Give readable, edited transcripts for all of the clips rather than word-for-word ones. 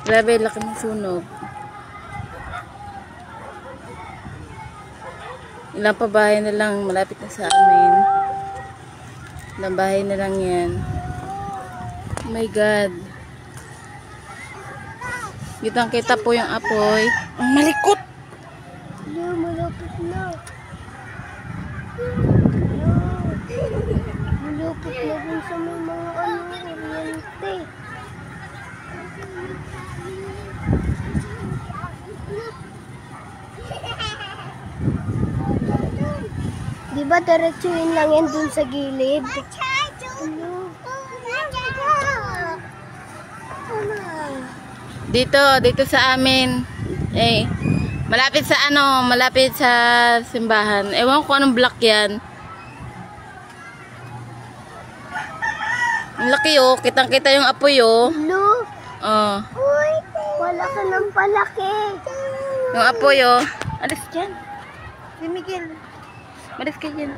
Grabe, laki ng sunog. Ilang pa bahay na lang malapit na sa amin. Ilang bahay na lang yan. Oh my God. Kitang kita po yung apoy. Ang malikot! No, malapit na. Malapit na dun sa may mga kuryente. Diba diretsuhin lang yan dun sa gilid? Dito sa amin. Malapit sa simbahan. Ewan ko anong block yan. Ang laki oh, kitang-kita yung apoy oh. Hello? Oh. Wala ka ng palaki. Yung apoy oh. Alis dyan. Si Miguel. Malis ka dyan.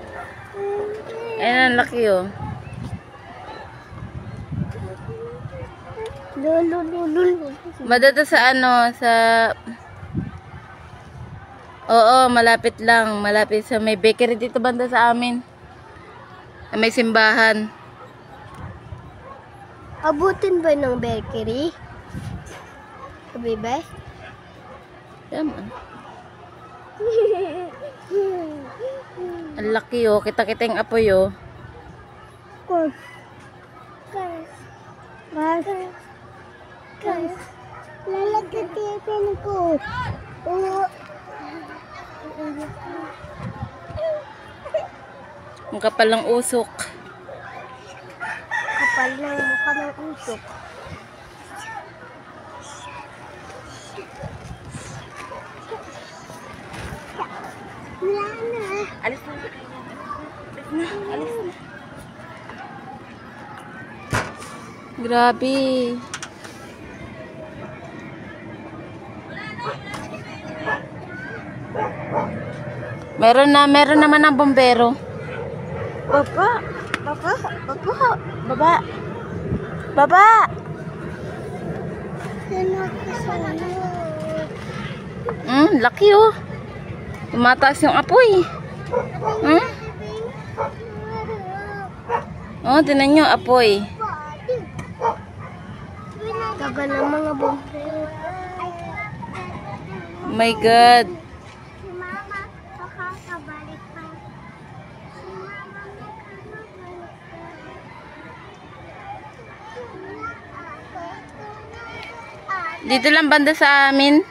Ayan ang laki oh. Lulululul. Madata sa Oo, malapit lang. Malapit sa may bakery dito banda sa amin. May simbahan. Abutin ba ng bakery? Sabi ba? Tama. Ang laki oh. Kita-kita yung apoy oh. Lalagyan ko. Ang kapal ng usok. Kapal na yung mukha ng usok. Wala na. Alis na. Alis na. Grabe. Meron naman ng bombero. Baba. Laki oh. Tumataas yung apoy. Oh, tinan nyo, apoy. Tagal ng mga bombero. Oh my God. Si Mama, makakabalik pa. Si Mama, Dito lang banda sa amin.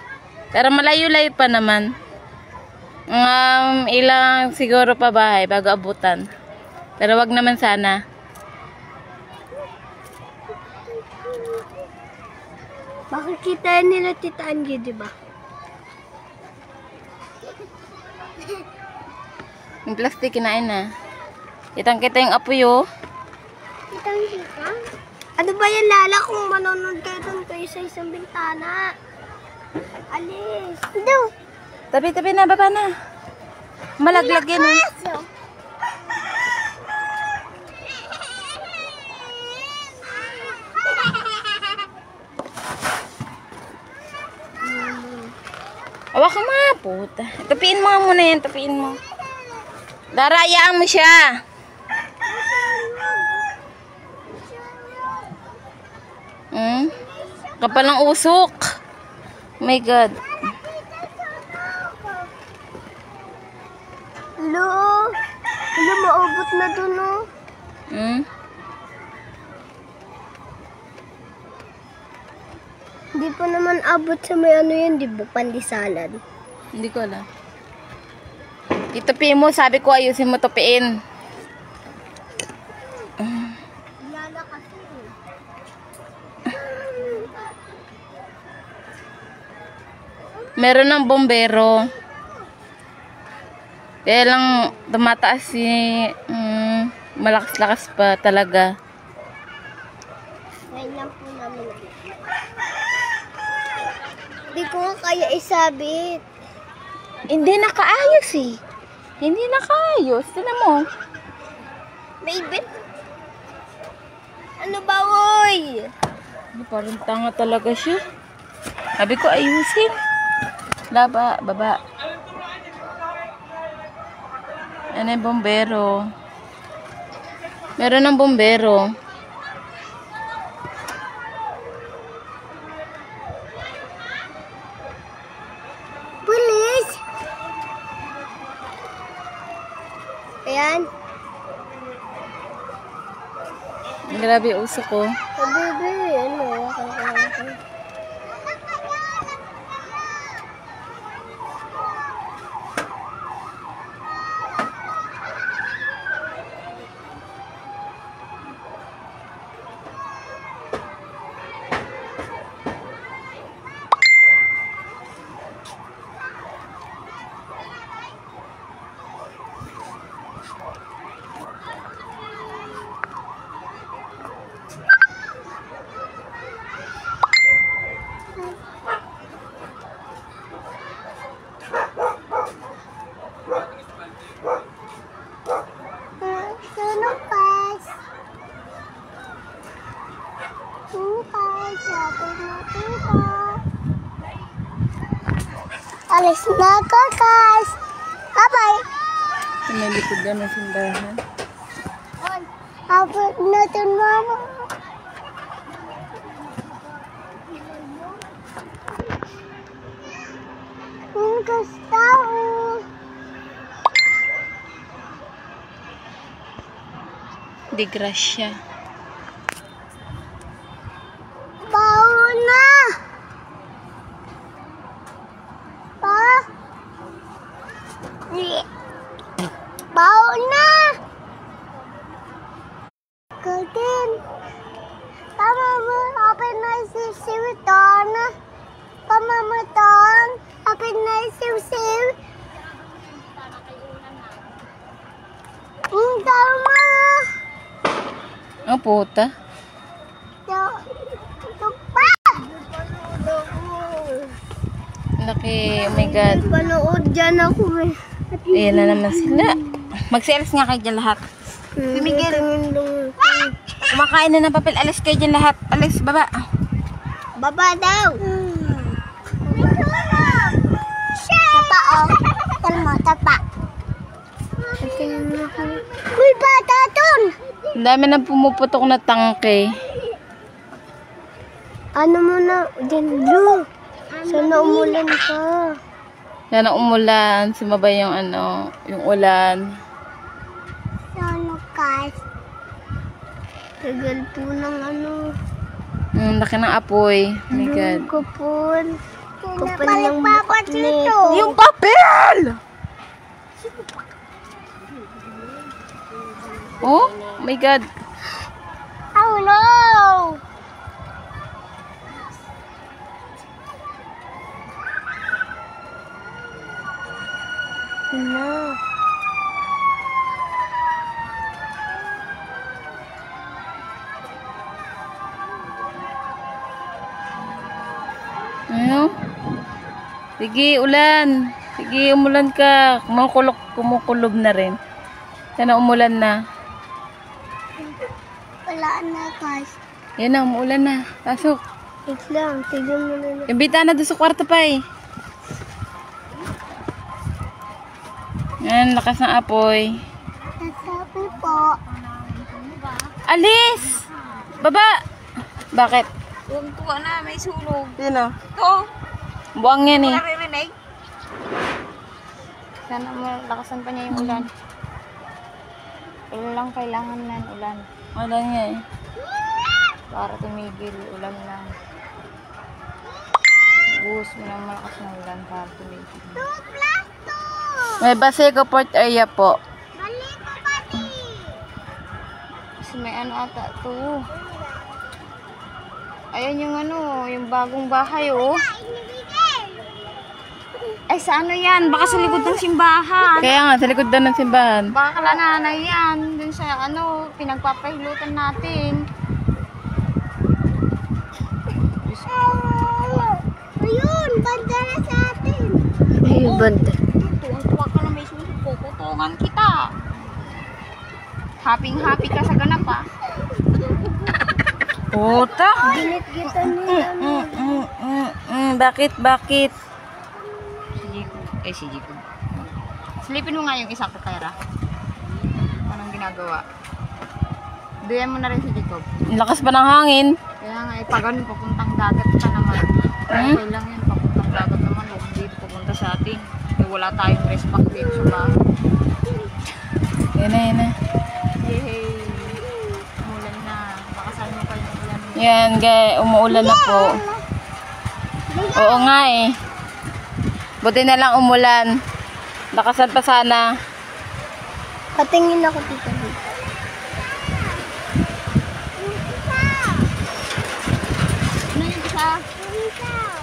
Pero malayo-layo pa naman. Ilang siguro pa bahay bago abutan. Pero wag naman sana. Makikita nila Tita Angie, di ba? Yung plastic kinain na. Kitang-kita yung apoy oh. Tita Angie ka? Ano ba yan, Lala, kung manonood kayo doon kayo sa isang bintana? Alis. No. Tabi-tabi na, baba na. Malaglag yan eh. Awa ka ma, puta. Tapiin mo nga muna yan, tapiin mo. Darayaan mo siya. Kapal ng usok. Oh my God. Hello? Hello, maubot na dun, oh. Hindi pa naman abot sa may ano yan, di ba? Pandisalan. Hindi ko alam. Itupiin mo, sabi ko ayusin mo tupiin. Lala kasi. Meron ng bombero. Kaya lang tumataas si malakas-lakas pa talaga. Ngayon lang po namin. Hindi ko nga kaya isabit. Hindi nakaayos eh. Hindi nakaayos. Tignan mo. Maybe. Ano ba, woy? Parang tanga talaga siya. Sabi ko ayusin. Baba. Ano yung bombero? Meron ng bombero. Pulis! Ayan. Grabe yung uso ko. Bebe, ano? Alis na ka, guys. Bye-bye. May likod na ng simbahan. Abot natin, mama. Ang gusto. Di grasya. Bawo na. Bawo na. Kadin. Tama mo, open na sisiwitan. Tama mo ton. Open na sisiw. Tama. Ang puta. Laki, oh my God. Panood dyan ako eh. Ayan na naman sila. Magsialis nga kayo dyan lahat. Si Miguel. Kumakain na ng papel. Alis kayo dyan lahat. Alis, baba. Baba daw. Tapa oh. Talma, tapa. Uy, bata dun. Ang dami na pumuputok na tangke. Ano mo na? Dyan, blue. Sana umulan ka. Sana umulan. Sumabay yung ano, yung ulan. Sana guys. Tagal po ng ano. Laki ng apoy. Oh my God. Kapal. Kapal ng mukha nito. Yung papel! Oh my God. Oh no! No. Ano? Sige, ulan. Sige, umulan ka. Kumukulob na rin. Sana umulan na. Wala na guys. Yan na, umulan na. Pasok. Wait lang, tignan mo na. Imbita na doon sa kwarto pa eh. Yan, lakas ng apoy. Nasabi po. Alis! Baba! Bakit? Yung tuwa na, may sunog. Sino? Ito, Buwang yan eh. naririnig. Sana malakasan pa niya yung ulan. Ulan lang kailangan na ulan. Wala niya eh. Para tumigil, ulan lang. Buhos mo ng malakas na ulan para tumigil. May Baseco Port area po. Balik ko pati. Kasi may ano ata ito. Ayan yung ano, yung bagong bahay oh. Ay sa ano yan? Baka sa likod ng simbahan. Kaya nga, sa likod daw ng simbahan. Baka kalananay yan. Dun sa ano, pinagpapahilutan natin. Ayun, banda na sa atin. Ayun, banda. Tuwang-tuwa ka na may sunog, puputungan kita. Happy-happy ka sa ganap ah. Puta! Ginit-gitan nila. Bakit? Bakit? Si Jacob. Si Jacob. Silipin mo nga yung isang pera. Anong ginagawa? Duyan mo na rin si Jacob. Ang lakas pa ng hangin. Kaya nga, pagano, papuntang dagat ka naman. Okay lang yun, papuntang dagat naman. Huwag dito pupunta sa atin. Wala tayong respect dito sa bahay. Yan na, yan na. Yehey! Umulan na. Bakasan mo pa yung ulan. Yan, umuulan na po. Oo nga eh. Buti na lang umulan. Lakasan pa sana. Patingin ako dito. Ano yung isa?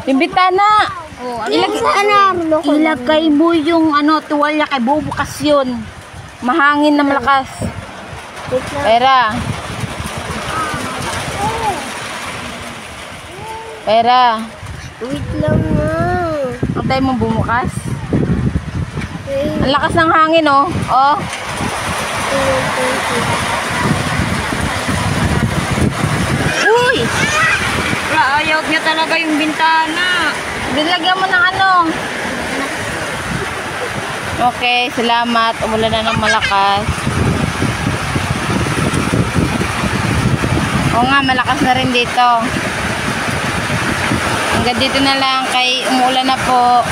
Yung bitana. Oo, ano? Ilagay mo yung tuwalya kay bubukas yun. Mahangin na malakas. Wait lang. Pera. Wait lang nga. Antay mo bumukas. Wait. Ang lakas ng hangin, oh. Oh. Uy! Ayaw niya talaga yung bintana. Dilagyan mo ng ano. Okay, salamat. Umulan na ng malakas. Oo nga, malakas na rin dito. Hanggang dito na lang kay umulan na po.